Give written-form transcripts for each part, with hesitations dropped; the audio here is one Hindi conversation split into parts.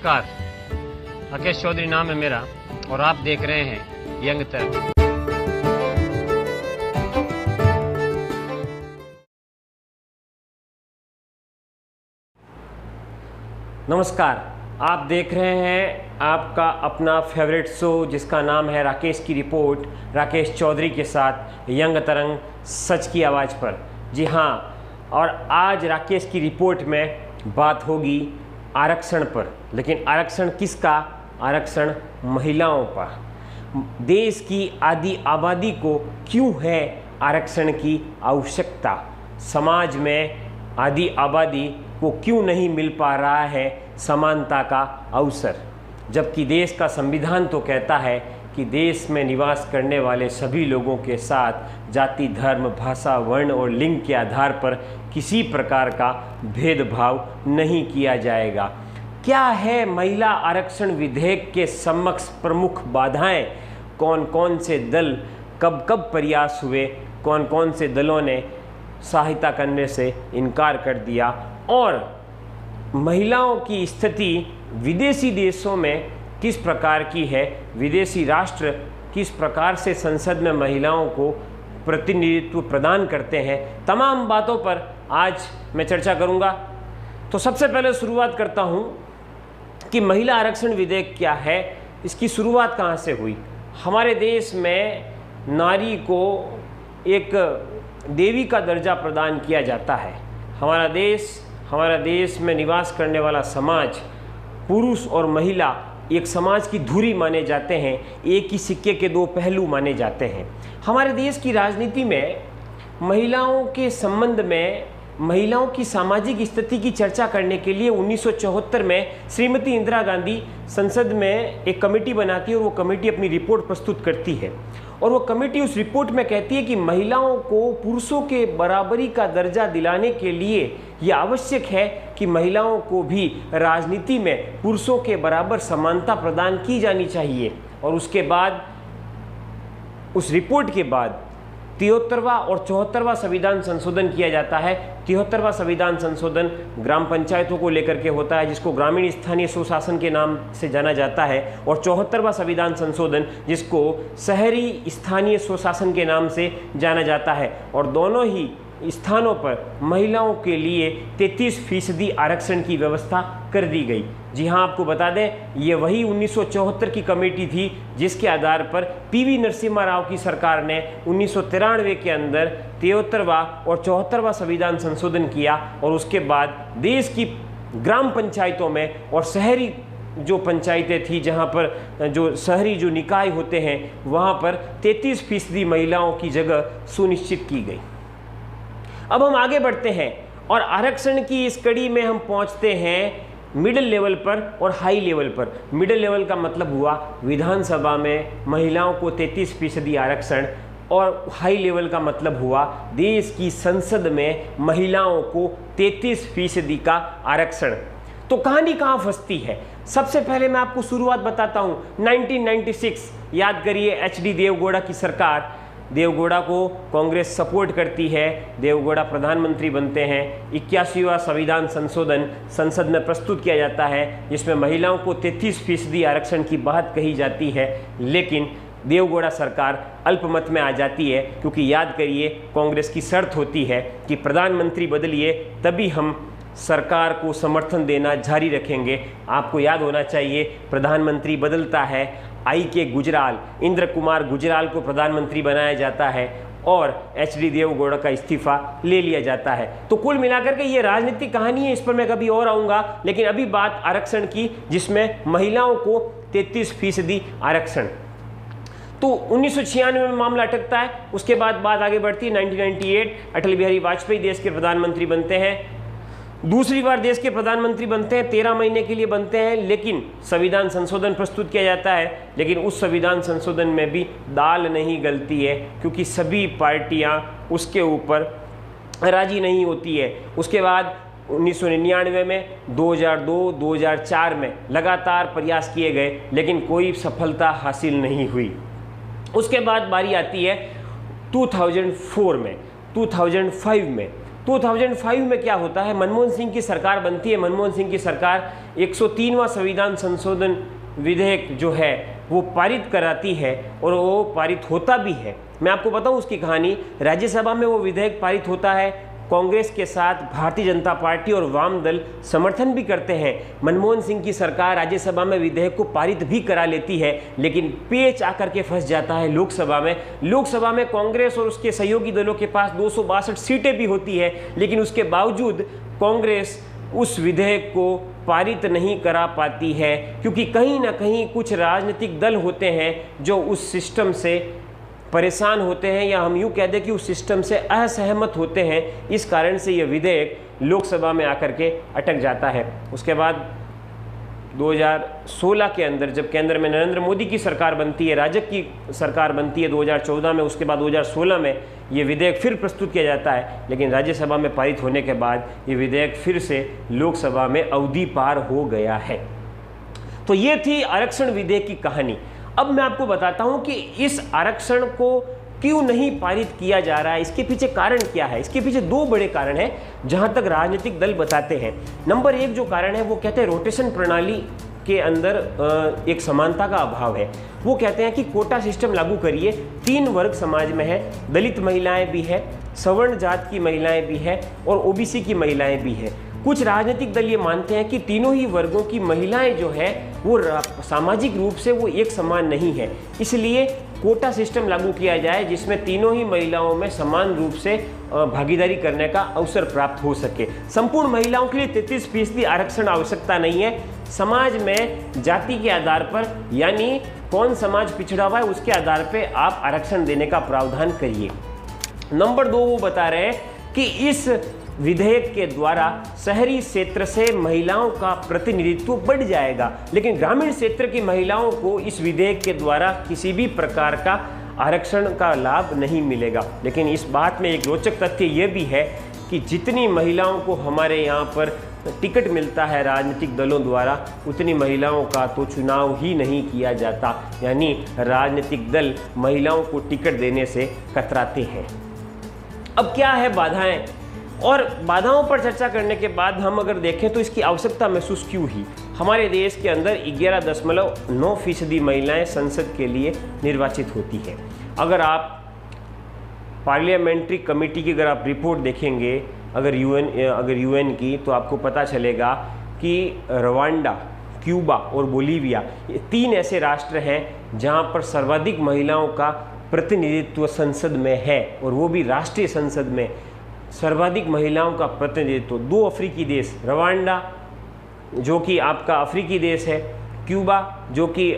नमस्कार, राकेश चौधरी नाम है मेरा और आप देख रहे हैं यंग तरंग। नमस्कार, आप देख रहे हैं आपका अपना फेवरेट शो जिसका नाम है राकेश की रिपोर्ट, राकेश चौधरी के साथ यंग तरंग सच की आवाज़ पर। जी हाँ, और आज राकेश की रिपोर्ट में बात होगी आरक्षण पर। लेकिन आरक्षण किसका? आरक्षण महिलाओं पर। देश की आधी आबादी को क्यों है आरक्षण की आवश्यकता? समाज में आधी आबादी को क्यों नहीं मिल पा रहा है समानता का अवसर, जबकि देश का संविधान तो कहता है कि देश में निवास करने वाले सभी लोगों के साथ जाति, धर्म, भाषा, वर्ण और लिंग के आधार पर किसी प्रकार का भेदभाव नहीं किया जाएगा। क्या है महिला आरक्षण विधेयक के समक्ष प्रमुख बाधाएं? कौन कौन से दल कब कब प्रयास हुए, कौन कौन से दलों ने सहायता करने से इनकार कर दिया, और महिलाओं की स्थिति विदेशी देशों में किस प्रकार की है, विदेशी राष्ट्र किस प्रकार से संसद में महिलाओं को प्रतिनिधित्व प्रदान करते हैं, तमाम बातों पर आज मैं चर्चा करूंगा। तो सबसे पहले शुरुआत करता हूं कि महिला आरक्षण विधेयक क्या है, इसकी शुरुआत कहां से हुई। हमारे देश में नारी को एक देवी का दर्जा प्रदान किया जाता है। हमारा देश में निवास करने वाला समाज, पुरुष और महिला एक समाज की धुरी माने जाते हैं, एक ही सिक्के के दो पहलू माने जाते हैं। हमारे देश की राजनीति में महिलाओं के संबंध में, महिलाओं की सामाजिक स्थिति की चर्चा करने के लिए 1974 में श्रीमती इंदिरा गांधी संसद में एक कमेटी बनाती है और वो कमेटी अपनी रिपोर्ट प्रस्तुत करती है। और वो कमेटी उस रिपोर्ट में कहती है कि महिलाओं को पुरुषों के बराबरी का दर्जा दिलाने के लिए ये आवश्यक है कि महिलाओं को भी राजनीति में पुरुषों के बराबर समानता प्रदान की जानी चाहिए। और उसके बाद, उस रिपोर्ट के बाद 73वां और 74वां संविधान संशोधन किया जाता है। 73वां संविधान संशोधन ग्राम पंचायतों को लेकर के होता है, जिसको ग्रामीण स्थानीय स्वशासन के नाम से जाना जाता है, और 74वां संविधान संशोधन जिसको शहरी स्थानीय स्वशासन के नाम से जाना जाता है। और दोनों ही स्थानों पर महिलाओं के लिए 33% आरक्षण की व्यवस्था कर दी गई। जी हाँ, आपको बता दें, ये वही 1974 की कमेटी थी जिसके आधार पर पीवी नरसिम्हा राव की सरकार ने 1993 के अंदर 73वां और 74वां संविधान संशोधन किया। और उसके बाद देश की ग्राम पंचायतों में और शहरी जो पंचायतें थी, जहाँ पर जो शहरी जो निकाय होते हैं, वहाँ पर 33% महिलाओं की जगह सुनिश्चित की गई। अब हम आगे बढ़ते हैं और आरक्षण की इस कड़ी में हम पहुंचते हैं मिडिल लेवल पर और हाई लेवल पर। मिडिल लेवल का मतलब हुआ विधानसभा में महिलाओं को 33% आरक्षण, और हाई लेवल का मतलब हुआ देश की संसद में महिलाओं को 33% का आरक्षण। तो कहानी कहाँ फंसती है? सबसे पहले मैं आपको शुरुआत बताता हूँ। 1996, याद करिए, HD देवगौड़ा की सरकार, देवगौड़ा को कांग्रेस सपोर्ट करती है, देवगौड़ा प्रधानमंत्री बनते हैं। 81वां संविधान संशोधन संसद में प्रस्तुत किया जाता है, जिसमें महिलाओं को 33% आरक्षण की बात कही जाती है। लेकिन देवगौड़ा सरकार अल्पमत में आ जाती है, क्योंकि याद करिए कांग्रेस की शर्त होती है कि प्रधानमंत्री बदलिए तभी हम सरकार को समर्थन देना जारी रखेंगे। आपको याद होना चाहिए, प्रधानमंत्री बदलता है, के गुजराल, इंद्र कुमार गुजराल को प्रधानमंत्री बनाया जाता है और HD देवगौड़ा का इस्तीफा ले लिया जाता है। तो कुल मिलाकर के ये राजनीतिक कहानी है, इस पर मैं कभी और आऊँगा। लेकिन अभी बात आरक्षण की, जिसमें महिलाओं को 33% आरक्षण। तो 1996 में मामला अटकता है। उसके बाद बात आगे बढ़ती है। 1998 अटल बिहारी वाजपेयी देश के प्रधानमंत्री बनते हैं। दूसरी बार देश के प्रधानमंत्री बनते हैं, 13 महीने के लिए बनते हैं। लेकिन संविधान संशोधन प्रस्तुत किया जाता है, लेकिन उस संविधान संशोधन में भी दाल नहीं गलती है, क्योंकि सभी पार्टियां उसके ऊपर राजी नहीं होती है। उसके बाद 1999 में, 2002, 2004 में लगातार प्रयास किए गए, लेकिन कोई सफलता हासिल नहीं हुई। उसके बाद बारी आती है 2004 में, 2005 में, 2005 में क्या होता है, मनमोहन सिंह की सरकार बनती है। मनमोहन सिंह की सरकार 103वां संविधान संशोधन विधेयक जो है वो पारित कराती है और वो पारित होता भी है। मैं आपको बताऊं उसकी कहानी। राज्यसभा में वो विधेयक पारित होता है, कांग्रेस के साथ भारतीय जनता पार्टी और वाम दल समर्थन भी करते हैं। मनमोहन सिंह की सरकार राज्यसभा में विधेयक को पारित भी करा लेती है, लेकिन पेच आकर के फंस जाता है लोकसभा में। लोकसभा में कांग्रेस और उसके सहयोगी दलों के पास 262 सीटें भी होती है, लेकिन उसके बावजूद कांग्रेस उस विधेयक को पारित नहीं करा पाती है, क्योंकि कहीं ना कहीं कुछ राजनीतिक दल होते हैं जो उस सिस्टम से परेशान होते हैं, या हम यूँ कह दें कि उस सिस्टम से असहमत होते हैं। इस कारण से यह विधेयक लोकसभा में आकर के अटक जाता है। उसके बाद 2016 के अंदर जब केंद्र में नरेंद्र मोदी की सरकार बनती है, राजग की सरकार बनती है 2014 में, उसके बाद 2016 में ये विधेयक फिर प्रस्तुत किया जाता है, लेकिन राज्यसभा में पारित होने के बाद ये विधेयक फिर से लोकसभा में अवधि पार हो गया है। तो ये थी आरक्षण विधेयक की कहानी। अब मैं आपको बताता हूं कि इस आरक्षण को क्यों नहीं पारित किया जा रहा है, इसके पीछे कारण क्या है। इसके पीछे दो बड़े कारण हैं जहां तक राजनीतिक दल बताते हैं। नंबर एक जो कारण है वो कहते हैं रोटेशन प्रणाली के अंदर एक समानता का अभाव है। वो कहते हैं कि कोटा सिस्टम लागू करिए। 3 वर्ग समाज में है, दलित महिलाएं भी है, सवर्ण जात की महिलाएं भी है और ओबीसी की महिलाएं भी है। कुछ राजनीतिक दल ये मानते हैं कि तीनों ही वर्गों की महिलाएं जो है वो सामाजिक रूप से वो एक समान नहीं है, इसलिए कोटा सिस्टम लागू किया जाए जिसमें तीनों ही महिलाओं में समान रूप से भागीदारी करने का अवसर प्राप्त हो सके। संपूर्ण महिलाओं के लिए 33% आरक्षण आवश्यकता नहीं है। समाज में जाति के आधार पर, यानी कौन समाज पिछड़ा हुआ है उसके आधार पर आप आरक्षण देने का प्रावधान करिए। नंबर 2 वो बता रहे हैं कि इस विधेयक के द्वारा शहरी क्षेत्र से महिलाओं का प्रतिनिधित्व बढ़ जाएगा, लेकिन ग्रामीण क्षेत्र की महिलाओं को इस विधेयक के द्वारा किसी भी प्रकार का आरक्षण का लाभ नहीं मिलेगा। लेकिन इस बात में एक रोचक तथ्य ये भी है कि जितनी महिलाओं को हमारे यहाँ पर टिकट मिलता है राजनीतिक दलों द्वारा, उतनी महिलाओं का तो चुनाव ही नहीं किया जाता, यानी राजनीतिक दल महिलाओं को टिकट देने से कतराते हैं। अब क्या है बाधाएं, और बाधाओं पर चर्चा करने के बाद हम अगर देखें तो इसकी आवश्यकता महसूस क्यों हुई। हमारे देश के अंदर 11.9% महिलाएं संसद के लिए निर्वाचित होती है। अगर आप पार्लियामेंट्री कमेटी की अगर आप रिपोर्ट देखेंगे अगर यूएन की, तो आपको पता चलेगा कि रवांडा, क्यूबा और बोलीविया ये 3 ऐसे राष्ट्र हैं जहां पर सर्वाधिक महिलाओं का प्रतिनिधित्व संसद में है, और वो भी राष्ट्रीय संसद में सर्वाधिक महिलाओं का प्रतिनिधित्व। 2 अफ्रीकी देश, रवांडा जो कि आपका अफ्रीकी देश है, क्यूबा जो कि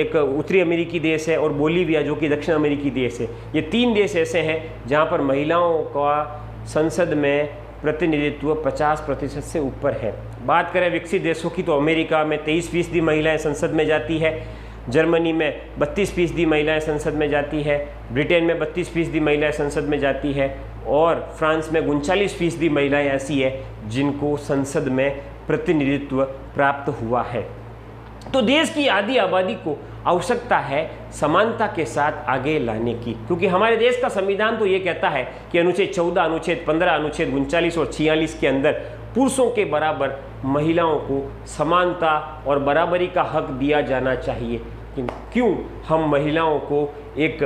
एक उत्तरी अमेरिकी देश है, और बोलीविया जो कि दक्षिण अमेरिकी देश है। ये 3 देश ऐसे हैं जहां पर महिलाओं का संसद में प्रतिनिधित्व 50% से ऊपर है। बात करें विकसित देशों की तो अमेरिका में 23% महिलाएं संसद में जाती है, जर्मनी में 32% महिलाएं संसद में जाती है, ब्रिटेन में 32% महिलाएं संसद में जाती है, और फ्रांस में 39% महिलाएं ऐसी है जिनको संसद में प्रतिनिधित्व प्राप्त हुआ है। तो देश की आधी आबादी को आवश्यकता है समानता के साथ आगे लाने की, क्योंकि हमारे देश का संविधान तो ये कहता है कि अनुच्छेद 14, अनुच्छेद 15, अनुच्छेद 39 और 46 के अंदर पुरुषों के बराबर महिलाओं को समानता और बराबरी का हक दिया जाना चाहिए। क्यों हम महिलाओं को एक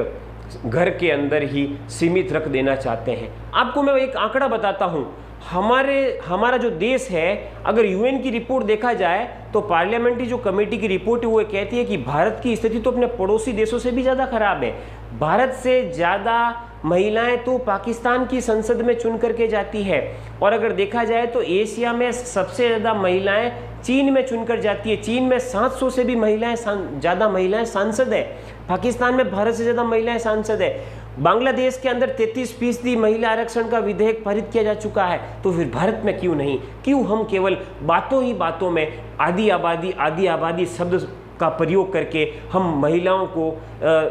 घर के अंदर ही सीमित रख देना चाहते हैं? आपको मैं एक आंकड़ा बताता हूं। हमारा जो देश है, अगर यूएन की रिपोर्ट देखा जाए तो पार्लियामेंट्री जो कमेटी की रिपोर्ट है वो कहती है कि भारत की स्थिति तो अपने पड़ोसी देशों से भी ज़्यादा खराब है। भारत से ज़्यादा महिलाएं तो पाकिस्तान की संसद में चुन करके जाती है, और अगर देखा जाए तो एशिया में सबसे ज़्यादा महिलाएं चीन में चुनकर जाती है। चीन में 700 से भी ज़्यादा महिलाएं सांसद है। पाकिस्तान में भारत से ज़्यादा महिलाएं सांसद है। बांग्लादेश के अंदर 33% महिला आरक्षण का विधेयक पारित किया जा चुका है। तो फिर भारत में क्यों नहीं? क्यों हम केवल बातों ही बातों में आधी आबादी शब्द का प्रयोग करके हम महिलाओं को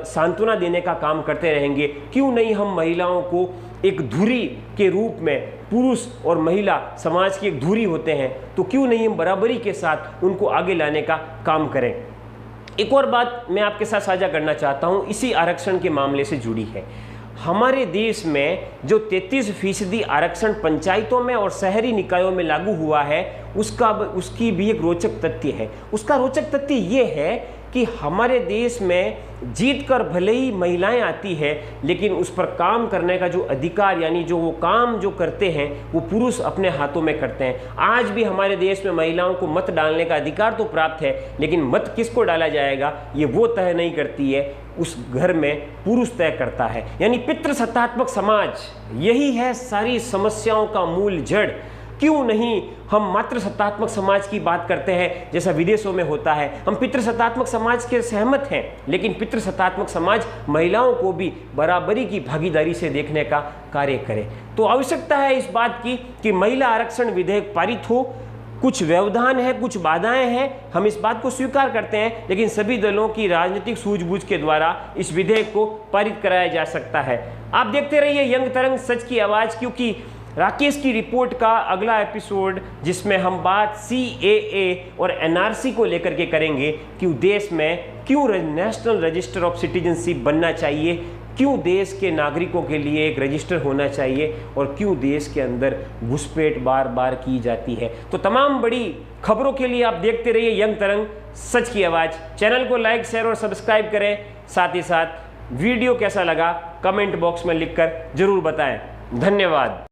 सांत्वना देने का काम करते रहेंगे? क्यों नहीं हम महिलाओं को एक धुरी के रूप में, पुरुष और महिला समाज की एक धुरी होते हैं, तो क्यों नहीं हम बराबरी के साथ उनको आगे लाने का काम करें? एक और बात मैं आपके साथ साझा करना चाहता हूं, इसी आरक्षण के मामले से जुड़ी है। हमारे देश में जो 33% आरक्षण पंचायतों में और शहरी निकायों में लागू हुआ है उसकी भी एक रोचक तथ्य है। उसका रोचक तथ्य ये है कि हमारे देश में जीत कर भले ही महिलाएं आती है, लेकिन उस पर काम करने का जो अधिकार, यानी जो वो काम जो करते हैं वो पुरुष अपने हाथों में करते हैं। आज भी हमारे देश में महिलाओं को मत डालने का अधिकार तो प्राप्त है, लेकिन मत किसको डाला जाएगा ये वो तय नहीं करती है, उस घर में पुरुष तय करता है। यानी पितृसत्तात्मक समाज यही है सारी समस्याओं का मूल जड़। क्यों नहीं हम मातृसत्तात्मक समाज की बात करते हैं जैसा विदेशों में होता है। हम पितृसत्तात्मक समाज के सहमत हैं, लेकिन पितृसत्तात्मक समाज महिलाओं को भी बराबरी की भागीदारी से देखने का कार्य करे। तो आवश्यकता है इस बात की कि महिला आरक्षण विधेयक पारित हो। कुछ व्यवधान है, कुछ बाधाएं हैं, हम इस बात को स्वीकार करते हैं, लेकिन सभी दलों की राजनीतिक सूझबूझ के द्वारा इस विधेयक को पारित कराया जा सकता है। आप देखते रहिए यंग तरंग सच की आवाज़, क्योंकि राकेश की रिपोर्ट का अगला एपिसोड जिसमें हम बात CAA और NRC को लेकर के करेंगे कि देश में क्यों नेशनल रजिस्टर ऑफ सिटीजनशिप बनना चाहिए, क्यों देश के नागरिकों के लिए एक रजिस्टर होना चाहिए और क्यों देश के अंदर घुसपैठ बार बार की जाती है। तो तमाम बड़ी खबरों के लिए आप देखते रहिए यंग तरंग सच की आवाज़। चैनल को लाइक, शेयर और सब्सक्राइब करें। साथ ही साथ वीडियो कैसा लगा कमेंट बॉक्स में लिखकर जरूर बताएं। धन्यवाद।